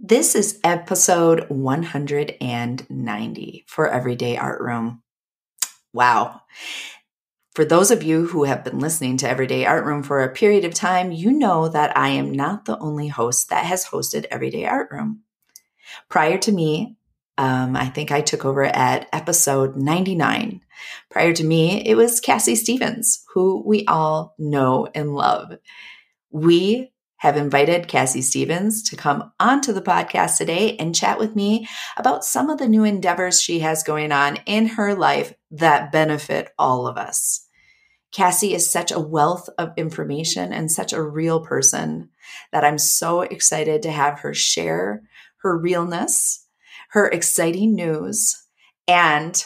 This is episode 190 for Everyday Art Room. Wow. For those of you who have been listening to Everyday Art Room for a period of time, you know that I am not the only host that has hosted Everyday Art Room. Prior to me, I think I took over at episode 99. Prior to me, it was Cassie Stevens, who we all know and love. We have invited Cassie Stevens to come onto the podcast today and chat with me about some of the new endeavors she has going on in her life that benefit all of us. Cassie is such a wealth of information and such a real person that I'm so excited to have her share her realness, her exciting news, and,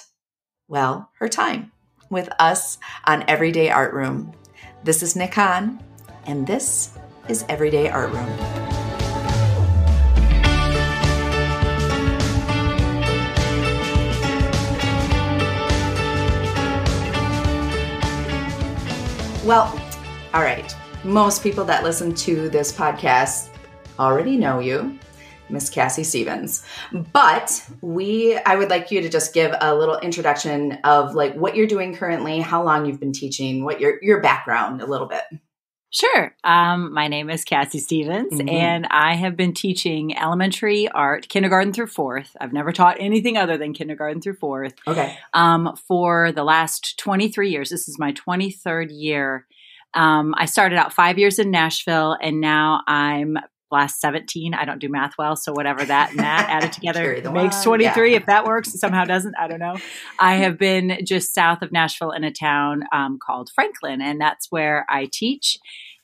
well, her time with us on Everyday Art Room. This is Nick Hahn, and this is Everyday Art Room. Well, all right. Most people that listen to this podcast already know you, Miss Cassie Stevens. But I would like you to just give a little introduction of like what you're doing currently, how long you've been teaching, what your background a little bit. Sure. My name is Cassie Stevens, and I have been teaching elementary art, kindergarten through fourth. I've never taught anything other than kindergarten through fourth. Okay. For the last 23 years. This is my 23rd year. I started out 5 years in Nashville, and now I'm last 17. I don't do math well, so whatever that and that added together makes 23. Yeah. If that works, somehow doesn't, I don't know. I have been just south of Nashville in a town called Franklin, and that's where I teach.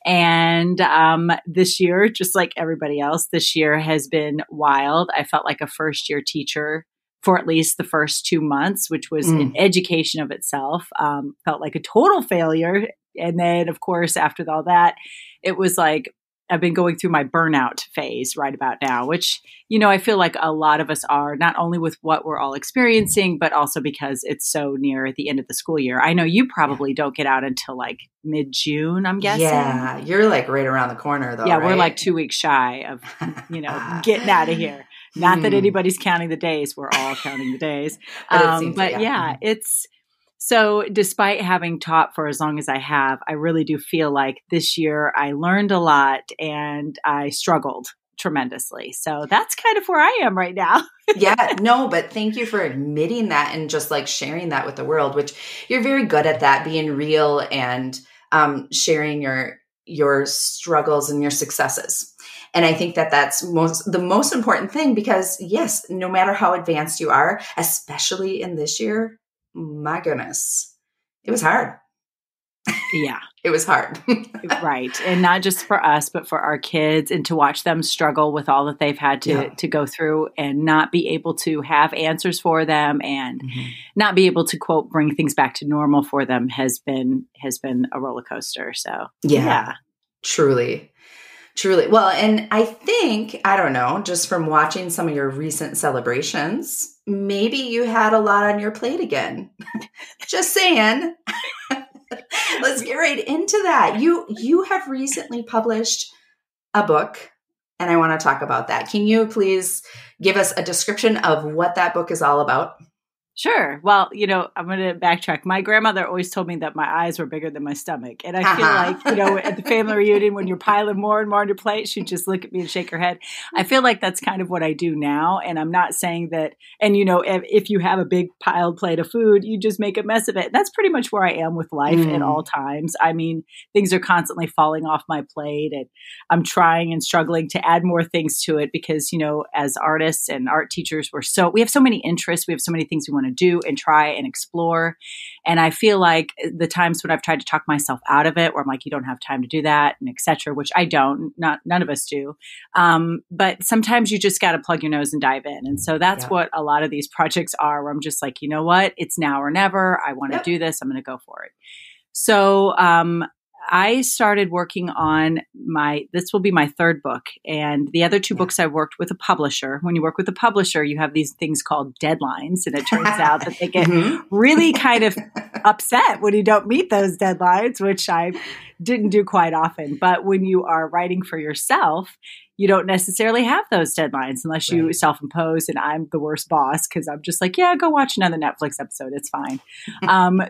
And this year, just like everybody else, this year has been wild. I felt like a first-year teacher for at least the first 2 months, which was an education of itself. Felt like a total failure. And then, of course, after all that, it was like, I've been going through my burnout phase right about now, which, I feel like a lot of us are, not only with what we're all experiencing, but also because it's so near the end of the school year. I know you probably don't get out until like mid-June, I'm guessing. Yeah, you're like right around the corner though, yeah, right? We're like 2 weeks shy of, getting out of here. Not that anybody's counting the days. We're all counting the days. So despite having taught for as long as I have, I really do feel like this year I learned a lot and I struggled tremendously. So that's kind of where I am right now. Yeah, no, but thank you for admitting that and just like sharing that with the world, which you're very good at that, being real and sharing your struggles and your successes. And I think that that's the most important thing because yes, no matter how advanced you are, especially in this year, my goodness, it was hard. Yeah. It was hard. Right. And not just for us, but for our kids and to watch them struggle with all that they've had to go through and not be able to have answers for them and not be able to, quote, bring things back to normal for them has been a roller coaster. So, yeah. Truly. Well, and I think, I don't know, just from watching some of your recent celebrations, maybe you had a lot on your plate again. Just saying. Let's get right into that. You have recently published a book, and I want to talk about that. Can you please give us a description of what that book is all about? Sure. Well, I'm going to backtrack. My grandmother always told me that my eyes were bigger than my stomach. And I feel like, at the family reunion, when you're piling more and more on your plate, she'd just look at me and shake her head. I feel like that's kind of what I do now. And I'm not saying that, and if you have a big piled plate of food, you just make a mess of it. That's pretty much where I am with life at all times. I mean, things are constantly falling off my plate and I'm trying and struggling to add more things to it because, as artists and art teachers, we have so many interests. We have so many things we want to do and try and explore. And I feel like the times when I've tried to talk myself out of it, where I'm like, you don't have time to do that and et cetera, which I don't, none of us do. But sometimes you just got to plug your nose and dive in. And so that's what a lot of these projects are, where I'm just like, you know what, it's now or never. I want to do this. I'm going to go for it. So, I started working on this will be my third book. And the other two books I worked with a publisher. When you work with a publisher, you have these things called deadlines. And it turns out that they get really kind of upset when you don't meet those deadlines, which I didn't do quite often. But when you are writing for yourself, you don't necessarily have those deadlines unless you self-impose, and I'm the worst boss because I'm just like, yeah, go watch another Netflix episode. It's fine.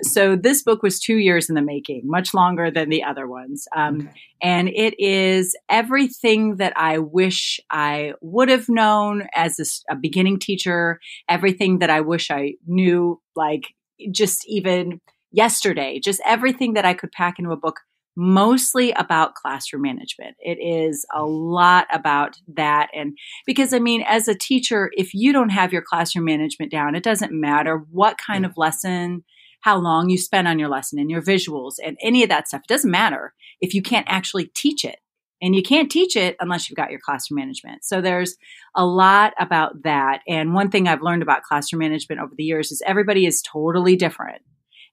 So this book was 2 years in the making, much longer than the other ones. And it is everything that I wish I would have known as a beginning teacher, everything that I wish I knew, like just even yesterday, just everything that I could pack into a book, mostly about classroom management. It is a lot about that. And because, I mean, as a teacher, if you don't have your classroom management down, it doesn't matter what kind of lesson, how long you spend on your lesson and your visuals and any of that stuff. It doesn't matter if you can't actually teach it. And you can't teach it unless you've got your classroom management. So there's a lot about that. And one thing I've learned about classroom management over the years is everybody is totally different.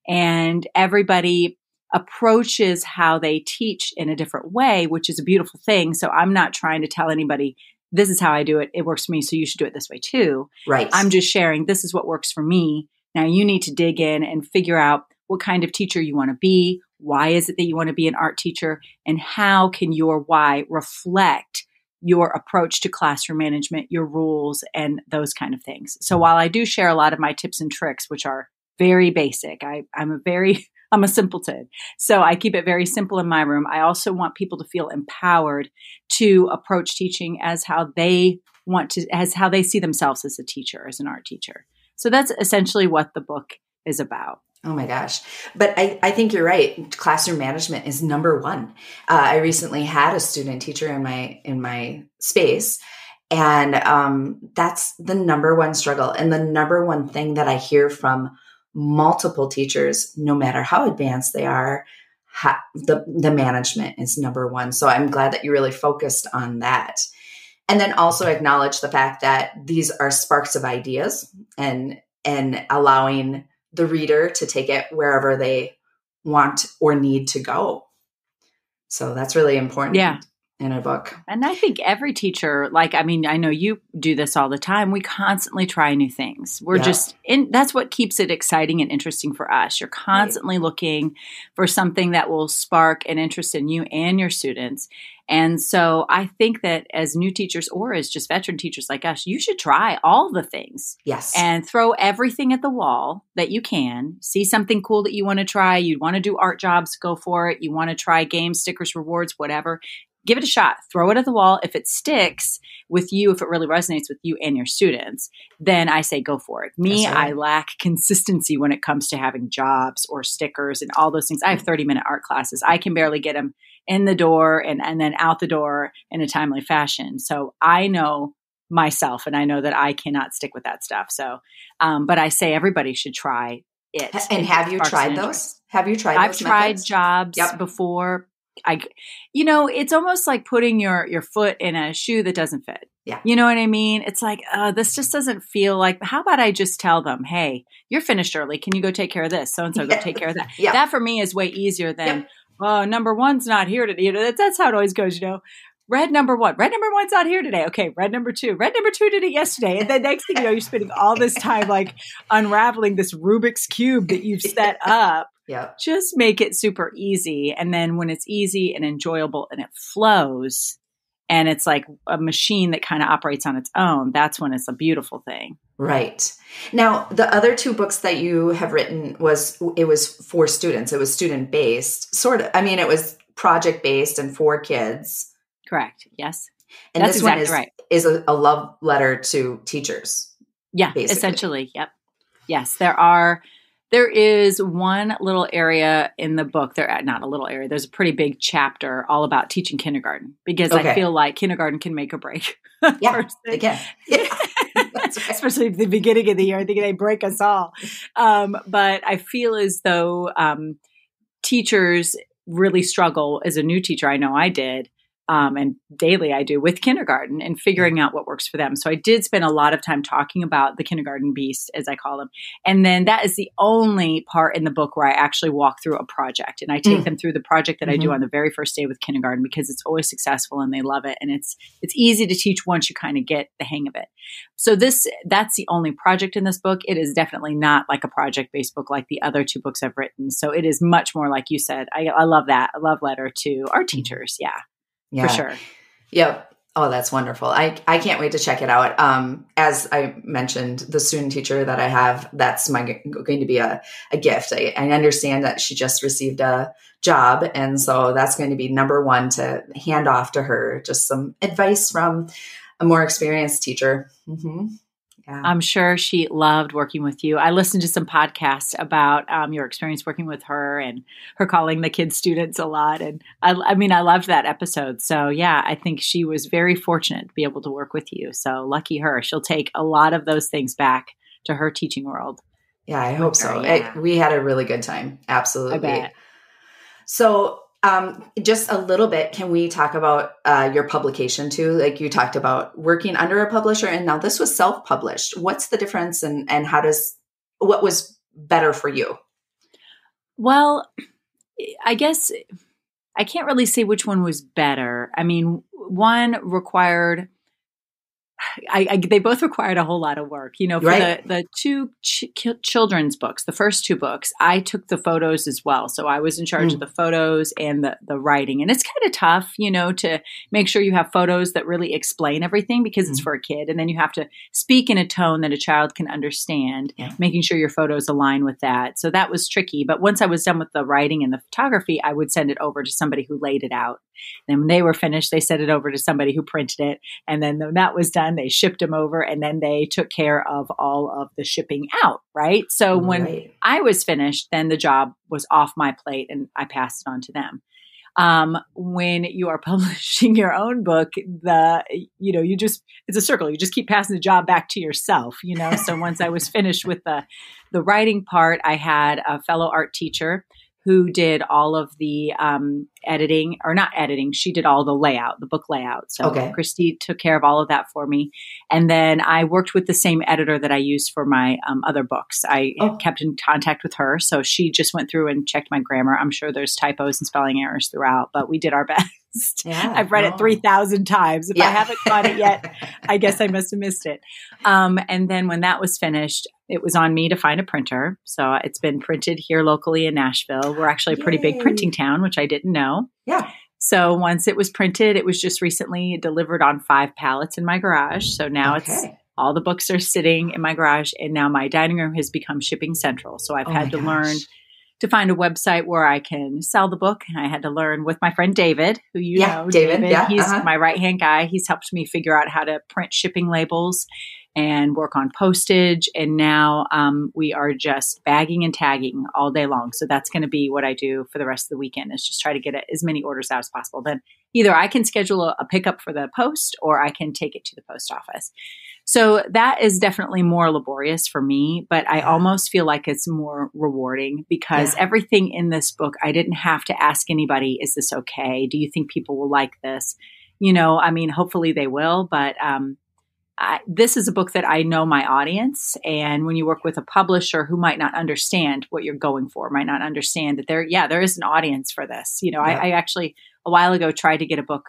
And everybody approaches how they teach in a different way, which is a beautiful thing. So I'm not trying to tell anybody, this is how I do it. It works for me. So you should do it this way too. Right. I'm just sharing, this is what works for me. Now you need to dig in and figure out what kind of teacher you want to be. Why is it that you want to be an art teacher? And how can your why reflect your approach to classroom management, your rules, and those kind of things. So while I do share a lot of my tips and tricks, which are very basic, I'm a simpleton. So I keep it very simple in my room. I also want people to feel empowered to approach teaching as how they see themselves as a teacher, as an art teacher. So that's essentially what the book is about. Oh my gosh. But I think you're right. Classroom management is number one. I recently had a student teacher in my space, and that's the number one struggle. And the number one thing that I hear from multiple teachers, no matter how advanced they are, the management is number one. So I'm glad that you really focused on that. And then also acknowledge the fact that these are sparks of ideas and allowing the reader to take it wherever they want or need to go. So that's really important in a book. And I think every teacher, I know you do this all the time. We constantly try new things. That's what keeps it exciting and interesting for us. You're constantly looking for something that will spark an interest in you and your students. And so I think that as new teachers or as just veteran teachers like us, you should try all the things. Yes. And throw everything at the wall that you can. See something cool that you want to try. You want to do art jobs, go for it. You want to try games, stickers, rewards, whatever. Give it a shot. Throw it at the wall. If it sticks with you, if it really resonates with you and your students, then I say go for it. I lack consistency when it comes to having jobs or stickers and all those things. I have 30-minute art classes. I can barely get them in the door and then out the door in a timely fashion. So I know myself and I know that I cannot stick with that stuff. So, but I say everybody should try it. And have you tried those? Have you tried I've those tried methods? jobs before. It's almost like putting your foot in a shoe that doesn't fit. Yeah. You know what I mean? It's like, this just doesn't feel like, how about I just tell them, hey, you're finished early. Can you go take care of this? So-and-so go take care of that. Yeah. That for me is way easier than, number one's not here today. That's how it always goes, Red number one. Red number one's not here today. Okay, red number two. Red number two did it yesterday. And then next thing you know, you're spending all this time like unraveling this Rubik's Cube that you've set up. Yeah. Just make it super easy. And then when it's easy and enjoyable and it flows and it's like a machine that kind of operates on its own, that's when it's a beautiful thing. Right. Now, the other two books that you have written was for students. It was student-based, sort of. I mean, it was project-based and for kids. Correct. Yes. And that's this exactly one right. is a love letter to teachers. Yeah, basically. Essentially. Yep. Yes, there is one little area in the book. Not a little area. There's a pretty big chapter all about teaching kindergarten because I feel like kindergarten can make or break. Yeah, they can. Yeah. That's right. Especially at the beginning of the year. I think they break us all. But I feel as though teachers really struggle. As a new teacher, I know I did. And daily I do with kindergarten and figuring out what works for them. So I did spend a lot of time talking about the kindergarten beast, as I call them. And then that is the only part in the book where I actually walk through a project and I take them through the project that I do on the very first day with kindergarten because it's always successful and they love it. And it's easy to teach once you kind of get the hang of it. So that's the only project in this book. It is definitely not like a project-based book like the other two books I've written. So it is much more like you said. I love that. A love letter to our teachers. Yeah. For sure. Yeah. Oh, that's wonderful. I can't wait to check it out. As I mentioned, the student teacher that I have, that's going to be a gift. I understand that she just received a job. And so that's going to be number one to hand off to her, just some advice from a more experienced teacher. Mm-hmm. Yeah. I'm sure she loved working with you. I listened to some podcasts about your experience working with her and her calling the kids students a lot. And I mean, I loved that episode. So yeah, I think she was very fortunate to be able to work with you. So lucky her. She'll take a lot of those things back to her teaching world. Yeah, I hope so. Yeah. We had a really good time. Absolutely. I bet. So just a little bit, can we talk about your publication too? Like you talked about working under a publisher, and now this was self-published. What's the difference, and what was better for you? Well, I guess I can't really say which one was better. I mean, one required, they both required a whole lot of work. For right. the two children's books, the first two books, I took the photos as well. So I was in charge of the photos and the writing. And it's kind of tough, to make sure you have photos that really explain everything because it's for a kid. And then you have to speak in a tone that a child can understand, making sure your photos align with that. So that was tricky. But once I was done with the writing and the photography, I would send it over to somebody who laid it out. Then when they were finished, they sent it over to somebody who printed it. And then when that was done, they shipped them over, and then they took care of all of the shipping out. Right. So when I was finished, then the job was off my plate and I passed it on to them. When you are publishing your own book, it's a circle. You just keep passing the job back to yourself, So once I was finished with the writing part, I had a fellow art teacher who did all of the editing, or not editing. She did all the layout, the book layout. So Christy took care of all of that for me. And then I worked with the same editor that I used for my other books. I kept in contact with her. So she just went through and checked my grammar. I'm sure there's typos and spelling errors throughout, but we did our best. Yeah, I've read it 3,000 times. If I haven't caught it yet, I guess I must have missed it. And then when that was finished, it was on me to find a printer. So it's been printed here locally in Nashville. We're actually a pretty big printing town, which I didn't know. Yeah. So once it was printed, it was just recently delivered on 5 pallets in my garage. So now all the books are sitting in my garage, and now my dining room has become shipping central. So I've had to learn to find a website where I can sell the book. And I had to learn with my friend David, who know. David. Yeah, he's my right-hand guy. He's helped me figure out how to print shipping labels and work on postage. And now we are just bagging and tagging all day long. So that's going to be what I do for the rest of the weekend, is just try to get as many orders out as possible. Then either I can schedule a pickup for the post, or I can take it to the post office. So that is definitely more laborious for me, but I almost feel like it's more rewarding because everything in this book, I didn't have to ask anybody, is this okay? Do you think people will like this? Hopefully they will, but this is a book that I know my audience. And when you work with a publisher who might not understand what you're going for, might not understand that there is an audience for this. I actually a while ago tried to get a book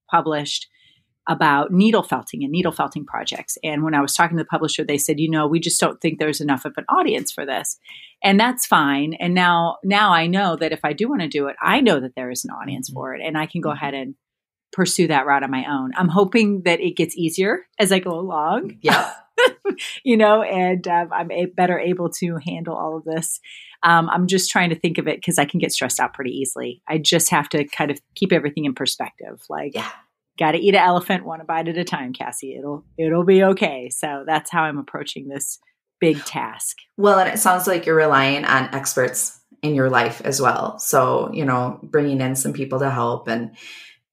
published about needle felting and needle felting projects. And when I was talking to the publisher, they said, we just don't think there's enough of an audience for this. And that's fine. And now I know that if I do want to do it, I know that there is an audience for it, and I can go ahead and pursue that route on my own. I'm hoping that it gets easier as I go along. Yeah. And I'm better able to handle all of this. I'm just trying to think of it because I can get stressed out pretty easily. I just have to kind of keep everything in perspective. Got to eat an elephant one bite at a time, Cassie. It'll be okay. So that's how I'm approaching this big task. Well, and it sounds like you're relying on experts in your life as well. So, bringing in some people to help, and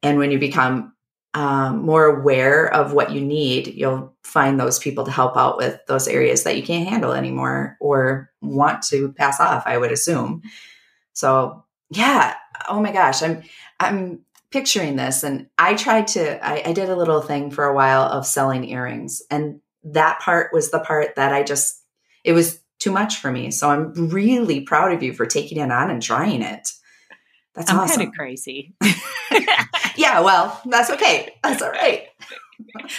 when you become more aware of what you need, you'll find those people to help out with those areas that you can't handle anymore or want to pass off, I would assume. So yeah. Oh my gosh. I'm picturing this, and I did a little thing for a while of selling earrings, and that part was the part that it was too much for me. So I'm really proud of you for taking it on and trying it. That's awesome. I'm kind of crazy. Yeah, well, that's okay. That's all right.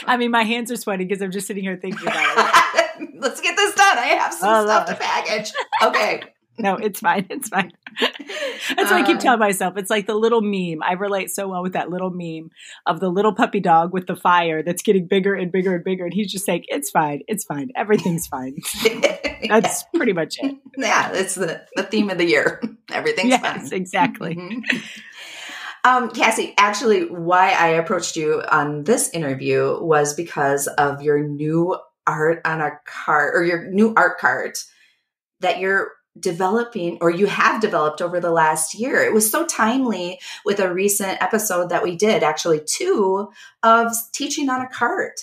My hands are sweating because I'm just sitting here thinking about it. Let's get this done. I have some stuff to package. Okay. No, it's fine. It's fine. That's what I keep telling myself. It's like the little meme. I relate so well with that little meme of the little puppy dog with the fire that's getting bigger and bigger and bigger. And he's just saying, it's fine. It's fine. Everything's fine. That's pretty much it. Yeah, it's the theme of the year. Everything's fine. Yes, exactly. Cassie, actually, why I approached you on this interview was because of your new art on a cart, or your new art cart that you're developing, or you have developed over the last year. It was so timely with a recent episode that we did, actually 2, of teaching on a cart.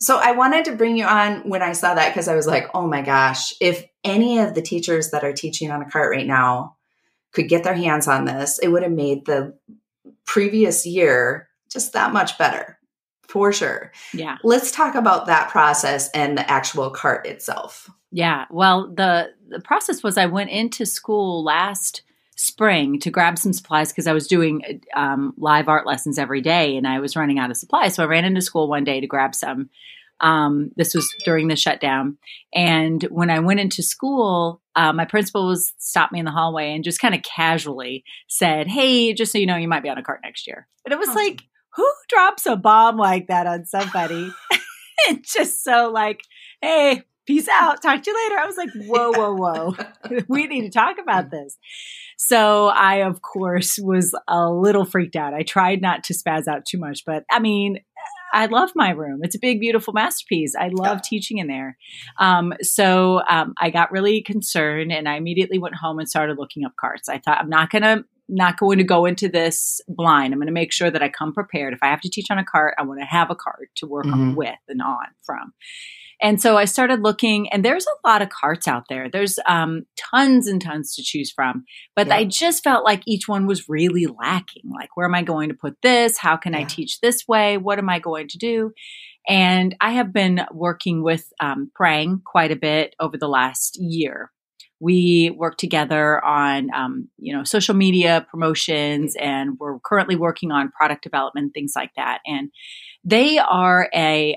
So I wanted to bring you on when I saw that, because I was like, oh my gosh, if any of the teachers that are teaching on a cart right now could get their hands on this, it would have made the previous year just that much better, for sure. Yeah. Let's talk about that process and the actual cart itself. Yeah. Well, the process was I went into school last spring to grab some supplies because I was doing live art lessons every day and I was running out of supplies. So I ran into school one day to grab some. This was during the shutdown. And when I went into school, my principal stopped me in the hallway and just kind of casually said, hey, just so you know, you might be on a cart next year. And it was like, who drops a bomb like that on somebody? It's just so like, hey, peace out. Talk to you later. I was like, whoa. We need to talk about this. So I, of course, was a little freaked out. I tried not to spaz out too much, but I mean, I love my room. It's a big, beautiful masterpiece. I love teaching in there. So I got really concerned and I immediately went home and started looking up carts. I thought, I'm not going to go into this blind. I'm going to make sure that I come prepared. If I have to teach on a cart, I want to have a cart to work with and on from. And so I started looking, and there's a lot of carts out there. There's tons and tons to choose from. But I just felt like each one was really lacking. Like, where am I going to put this? How can I teach this way? What am I going to do? And I have been working with Prang quite a bit over the last year. We work together on, social media promotions, and we're currently working on product development, things like that. And they are a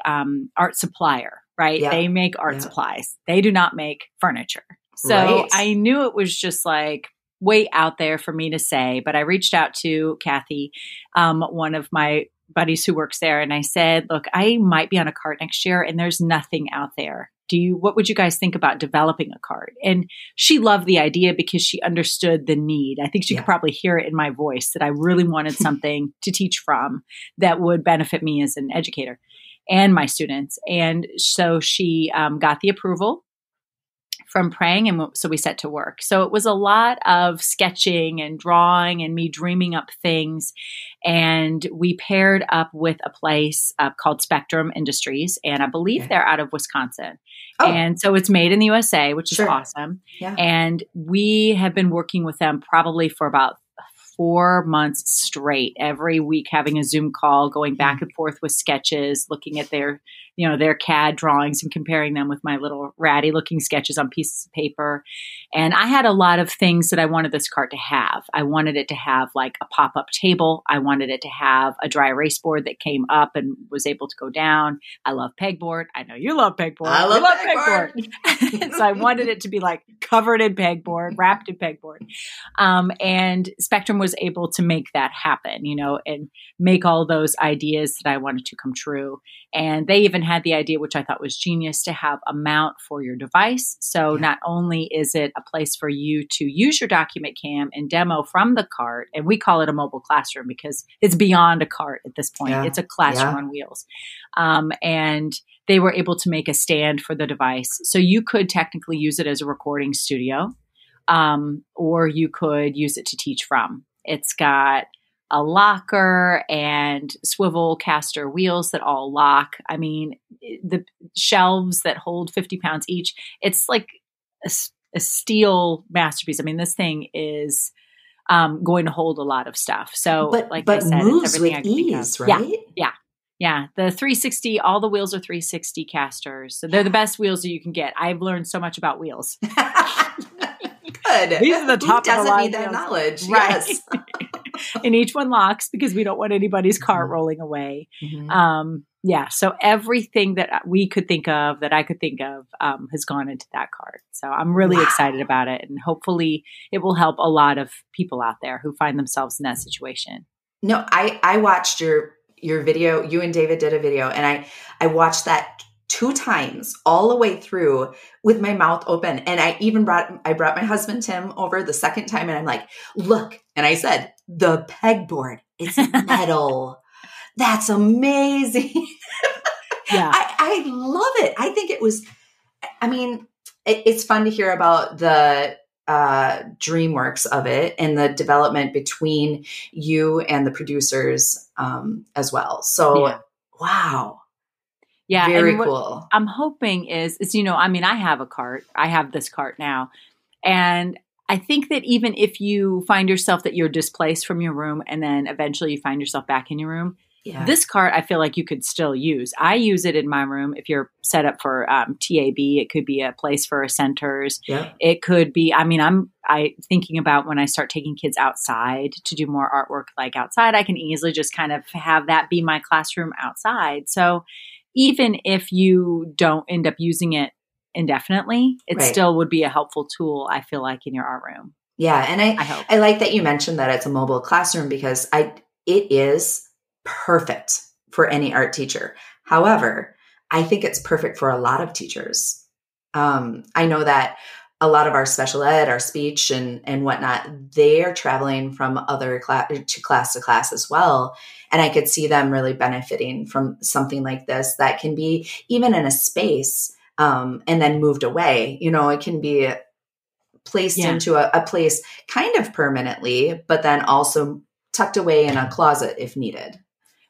art supplier. Right? Yeah. They make art supplies. They do not make furniture. So I knew it was just like way out there for me to say, but I reached out to Kathy, one of my buddies who works there. And I said, look, I might be on a cart next year and there's nothing out there. What would you guys think about developing a cart? And she loved the idea because she understood the need. I think she could probably hear it in my voice that I really wanted something to teach from that would benefit me as an educator and my students. And so she got the approval from Prang, and so we set to work. So it was a lot of sketching and drawing and me dreaming up things. And we paired up with a place called Spectrum Industries, and I believe they're out of Wisconsin. Oh. And so it's made in the USA, which is awesome. Yeah. And we have been working with them probably for about 4 months straight, every week having a Zoom call, going back and forth with sketches, looking at their CAD drawings and comparing them with my little ratty looking sketches on pieces of paper. And I had a lot of things that I wanted this cart to have. I wanted it to have like a pop-up table. I wanted it to have a dry erase board that came up and was able to go down. I love pegboard. I know you love pegboard. I love pegboard. So I wanted it to be like covered in pegboard, wrapped in pegboard. And Spectrum was able to make that happen, and make all those ideas that I wanted to come true. And they even had the idea, which I thought was genius, to have a mount for your device. So not only is it a place for you to use your document cam and demo from the cart, and we call it a mobile classroom because it's beyond a cart at this point. It's a classroom on wheels. And they were able to make a stand for the device. So you could technically use it as a recording studio, or you could use it to teach from. It's got a locker and swivel caster wheels that all lock. I mean, the shelves that hold 50 pounds each, it's like a steel masterpiece. I mean, this thing is going to hold a lot of stuff. So but I said, moves it's everything with I can ease, think of. right? Yeah. The 360, all the wheels are 360 casters. So they're the best wheels that you can get. I've learned so much about wheels. Good. These are the top Who doesn't of the line need that wheels. knowledge? Right. Yes. and each one locks because we don't want anybody's cart rolling away. Yeah. So everything that we could think of, that I could think of, has gone into that cart. So I'm really excited about it. And hopefully it will help a lot of people out there who find themselves in that situation. No, I watched your video. You and David did a video, and I watched that 2 times all the way through with my mouth open. And I brought my husband, Tim, over the second time, and I'm like, look. And I said, the pegboard, it's metal. That's amazing. Yeah. I love it. I think it was, it's fun to hear about the DreamWorks of it and the development between you and the producers as well. So, wow. Yeah. Very cool. I'm hoping is, I have a cart. I have this cart now. And I think that even if you find yourself that you're displaced from your room and then eventually you find yourself back in your room, this cart, I feel like you could still use. I use it in my room. If you're set up for TAB, it could be a place for centers. Yeah. It could be, I'm thinking about when I start taking kids outside to do more artwork, like outside, I can easily just kind of have that be my classroom outside. So even if you don't end up using it indefinitely, it still would be a helpful tool, I feel like, in your art room. Yeah. And I like that you mentioned that it's a mobile classroom, because it is perfect for any art teacher. However, I think it's perfect for a lot of teachers. I know that a lot of our special ed, our speech and whatnot, they are traveling from other class to class as well. And I could see them really benefiting from something like this that can be even in a space and then moved away. It can be placed into a place kind of permanently, but then also tucked away in a closet if needed.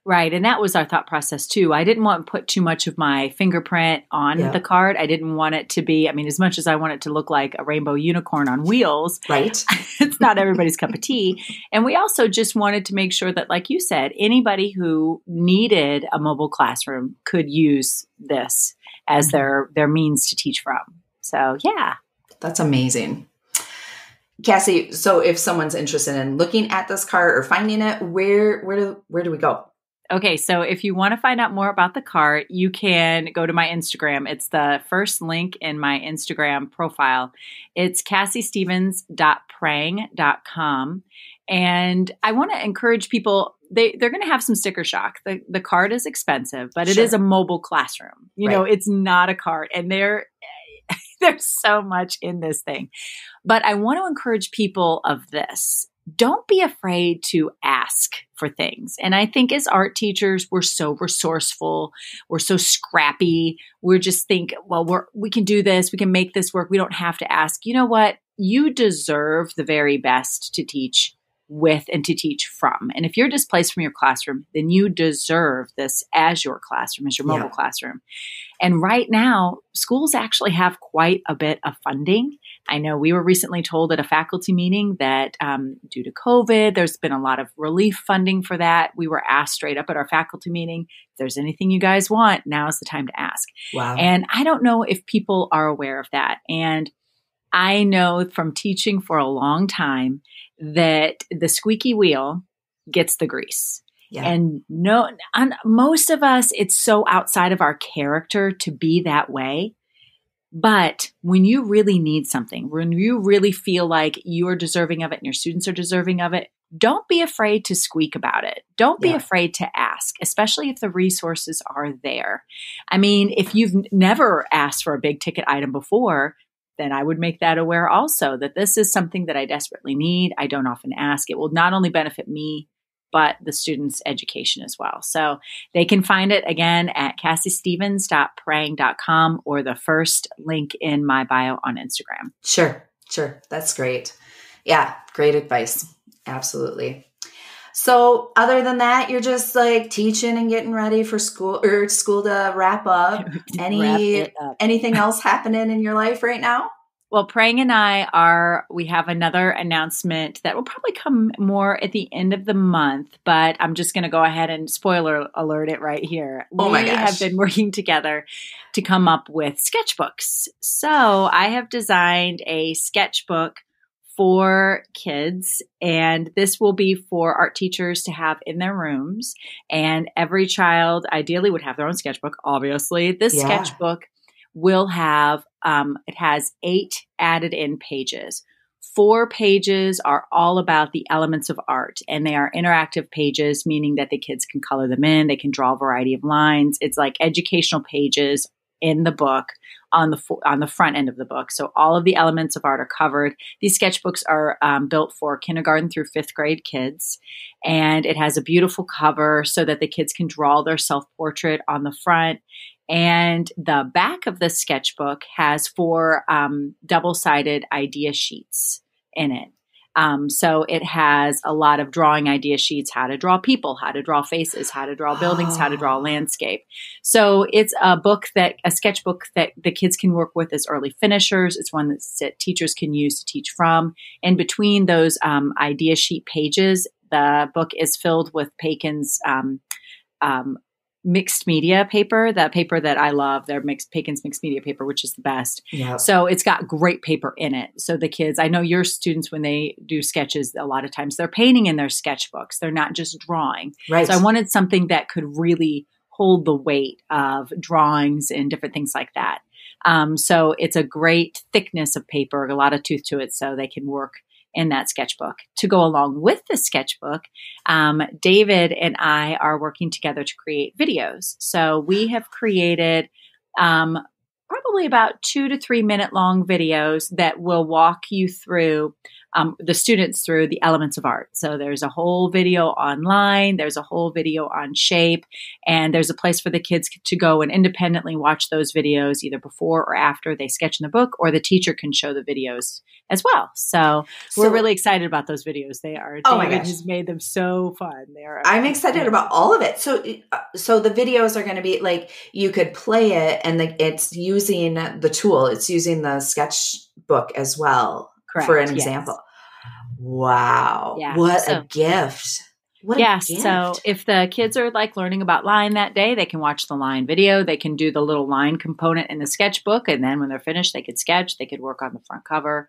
Right. And that was our thought process too. I didn't want to put too much of my fingerprint on the card. I didn't want it to be, as much as I want it to look like a rainbow unicorn on wheels. Right. It's not everybody's cup of tea. And we also just wanted to make sure that, like you said, anybody who needed a mobile classroom could use this as their means to teach from. So, yeah. That's amazing. Cassie, so if someone's interested in looking at this cart or finding it, where do we go? Okay, so if you want to find out more about the cart, you can go to my Instagram. It's the first link in my Instagram profile. It's cassiestevens.prang.com. And I want to encourage people, they're going to have some sticker shock. The cart is expensive, but it is a mobile classroom. It's not a cart. And there's so much in this thing. But I want to encourage people of this. Don't be afraid to ask for things. And I think as art teachers, we're so resourceful. We're so scrappy. We just think, well, we can do this. We can make this work. We don't have to ask. You know what? You deserve the very best to teach with and to teach from. And if you're displaced from your classroom, then you deserve this as your classroom, as your mobile classroom. And right now, schools actually have quite a bit of funding. I know we were recently told at a faculty meeting that due to COVID, there's been a lot of relief funding for that. We were asked straight up at our faculty meeting, if there's anything you guys want, now is the time to ask. Wow. And I don't know if people are aware of that. And I know from teaching for a long time that the squeaky wheel gets the grease. Yeah. And most of us, it's so outside of our character to be that way. But when you really need something, when you really feel like you are deserving of it and your students are deserving of it, don't be afraid to squeak about it. Don't be afraid to ask, especially if the resources are there. If you've never asked for a big ticket item before, then I would make that aware also that this is something that I desperately need. I don't often ask. It will not only benefit me, but the students' education as well. So they can find it again at cassiestevens.prang.com or the first link in my bio on Instagram. Sure. That's great. Yeah, great advice. Absolutely. So other than that, you're just like teaching and getting ready for school to wrap up. Anything else happening in your life right now? Well, Prang and we have another announcement that will probably come more at the end of the month, but I'm just going to go ahead and spoiler alert it right here. Oh my gosh. We have been working together to come up with sketchbooks. So I have designed a sketchbook for kids, and this will be for art teachers to have in their rooms. And every child ideally would have their own sketchbook, obviously. This sketchbook will have, it has 8 added in pages. 4 pages are all about the elements of art, and they are interactive pages, meaning that the kids can color them in. They can draw a variety of lines. It's like educational pages in the book on the front end of the book. So all of the elements of art are covered. These sketchbooks are built for kindergarten through 5th grade kids. And it has a beautiful cover so that the kids can draw their self-portrait on the front. And the back of the sketchbook has 4 double-sided idea sheets in it. So it has a lot of drawing idea sheets, how to draw people, how to draw faces, how to draw buildings, how to draw landscape. So it's a sketchbook that the kids can work with as early finishers. It's one that teachers can use to teach from. And between those idea sheet pages, the book is filled with Pakin's mixed media paper, that paper that I love, Pakin's mixed media paper, which is the best. Yep. So it's got great paper in it. So the kids, I know your students, when they do sketches, a lot of times they're painting in their sketchbooks. They're not just drawing. Right. So I wanted something that could really hold the weight of drawings and different things like that. So it's a great thickness of paper, a lot of tooth to it, so they can work in that sketchbook. To go along with the sketchbook, David and I are working together to create videos. So we have created probably about 2 to 3 minute long videos that will walk you through, the students through the elements of art. So there's a whole video online, there's a whole video on shape, and there's a place for the kids to go and independently watch those videos either before or after they sketch in the book, or the teacher can show the videos as well. So we're really excited about those videos. They are, David has made them so fun. I'm excited about all of it. So the videos are going to be like, you could play it and it's using the tool. It's using the sketchbook as well. Correct. For an example. Wow. Yeah. What a gift. What a gift. So if the kids are like learning about line that day, they can watch the line video. They can do the little line component in the sketchbook. And then when they're finished, they could sketch. They could work on the front cover.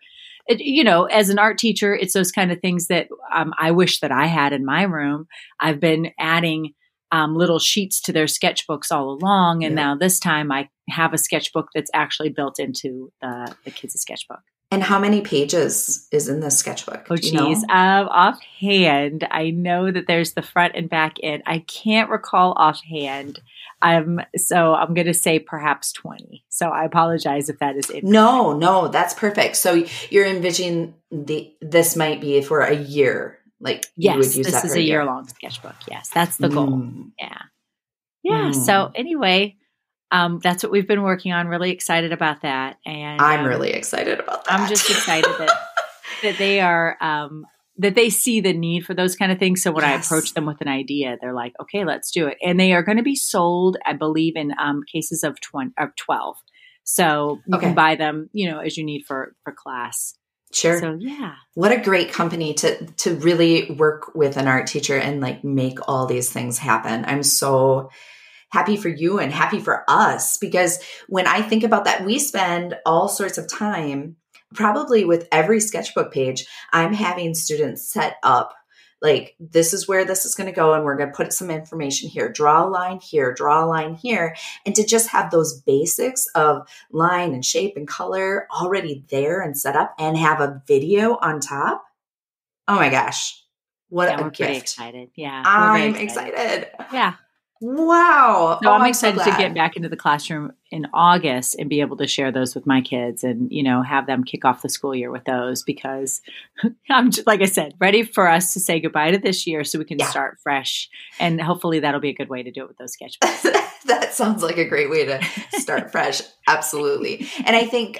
As an art teacher, it's those kind of things that I wish that I had in my room. I've been adding little sheets to their sketchbooks all along. And now this time I have a sketchbook that's actually built into the kids' sketchbook. And how many pages is in this sketchbook? Oh, geez. Offhand, I know that there's the front and back end. I can't recall offhand. So I'm going to say perhaps 20. So I apologize if that is incorrect. No, that's perfect. So you're envisioning this might be for a year. Like you would use this is a year-long sketchbook. Yes, that's the goal. Yeah. So anyway, that's what we've been working on. Really excited about that. And I'm really excited about that. I'm just excited that they are, that they see the need for those kind of things. So when I approach them with an idea, they're like, okay, let's do it. And they are going to be sold, I believe, in cases of 12. So you can buy them, as you need for class. Sure. So yeah. What a great company to really work with an art teacher and like make all these things happen. I'm so happy for you and happy for us, because when I think about that, we spend all sorts of time, probably with every sketchbook page, I'm having students set up like, this is where this is going to go. And we're going to put some information here, draw a line here, draw a line here. And to just have those basics of line and shape and color already there and set up and have a video on top. Oh my gosh. What a gift. Pretty excited. Yeah. I'm excited. Yeah. Wow. So I'm excited to get back into the classroom in August and be able to share those with my kids and, have them kick off the school year with those, because I'm just, like I said, ready for us to say goodbye to this year so we can start fresh. And hopefully that'll be a good way to do it with those sketchbooks. That sounds like a great way to start fresh. Absolutely. And I think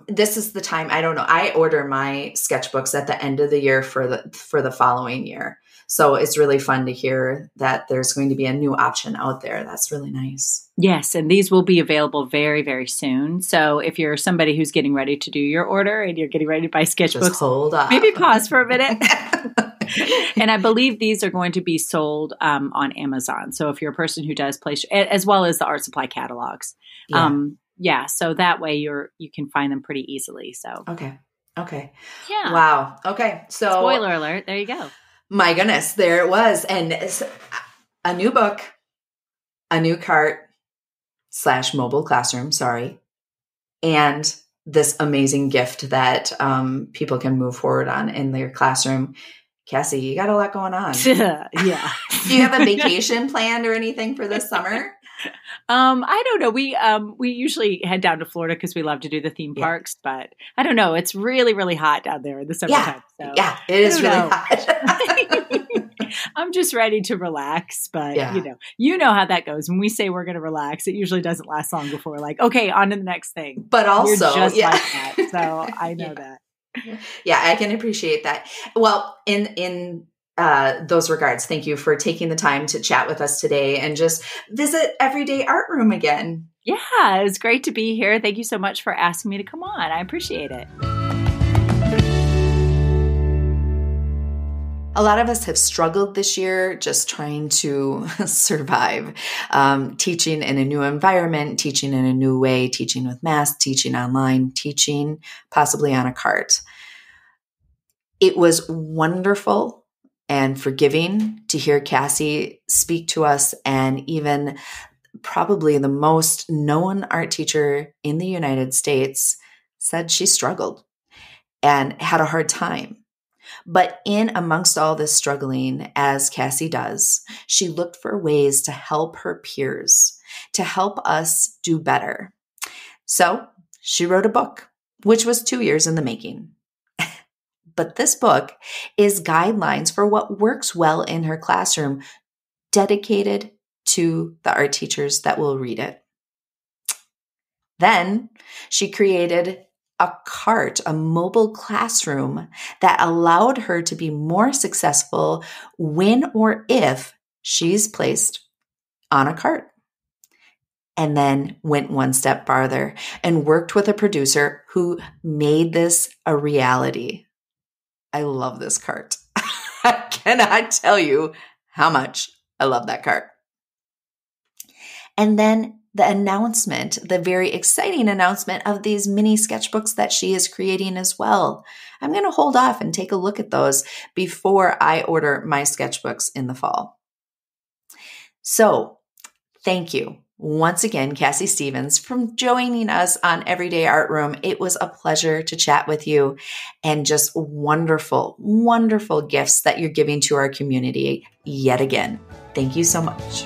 this is the time, I don't know, I order my sketchbooks at the end of the year for the following year. So it's really fun to hear that there's going to be a new option out there. That's really nice. Yes. And these will be available very, very soon. So if you're somebody who's getting ready to do your order and you're getting ready to buy sketchbooks, just hold up. Maybe pause for a minute. And I believe these are going to be sold on Amazon. So if you're a person who does place, as well as the art supply catalogs. So that way you can find them pretty easily. So okay. Okay. Yeah. Wow. Okay. So spoiler alert. There you go. My goodness, there it was. And a new book, a new cart / mobile classroom, sorry, and this amazing gift that people can move forward on in their classroom. Cassie, you got a lot going on. Yeah. Do you have a vacation planned or anything for this summer? I don't know. We usually head down to Florida because we love to do the theme parks, but I don't know. It's really, really hot down there in the summertime. Yeah, it is really hot. I'm just ready to relax, but you know how that goes. When we say we're going to relax, it usually doesn't last long before we're like, okay, on to the next thing. But also, you're just like that. So I know that. Yeah, I can appreciate that. Well, in those regards, thank you for taking the time to chat with us today and just visit Everyday Art Room again. Yeah, it was great to be here. Thank you so much for asking me to come on. I appreciate it. A lot of us have struggled this year just trying to survive, teaching in a new environment, teaching in a new way, teaching with masks, teaching online, teaching possibly on a cart. It was wonderful and forgiving to hear Cassie speak to us, and even probably the most known art teacher in the United States said she struggled and had a hard time. But in amongst all this struggling, as Cassie does, she looked for ways to help her peers, to help us do better. So she wrote a book, which was 2 years in the making. But this book is guidelines for what works well in her classroom, dedicated to the art teachers that will read it. Then she created a cart, a mobile classroom that allowed her to be more successful when or if she's placed on a cart. And then went one step farther and worked with a producer who made this a reality. I love this cart. I cannot tell you how much I love that cart. And then the announcement, the very exciting announcement of these mini sketchbooks that she is creating as well. I'm going to hold off and take a look at those before I order my sketchbooks in the fall. So thank you once again, Cassie Stevens, for joining us on Everyday Art Room. It was a pleasure to chat with you, and just wonderful, wonderful gifts that you're giving to our community yet again. Thank you so much.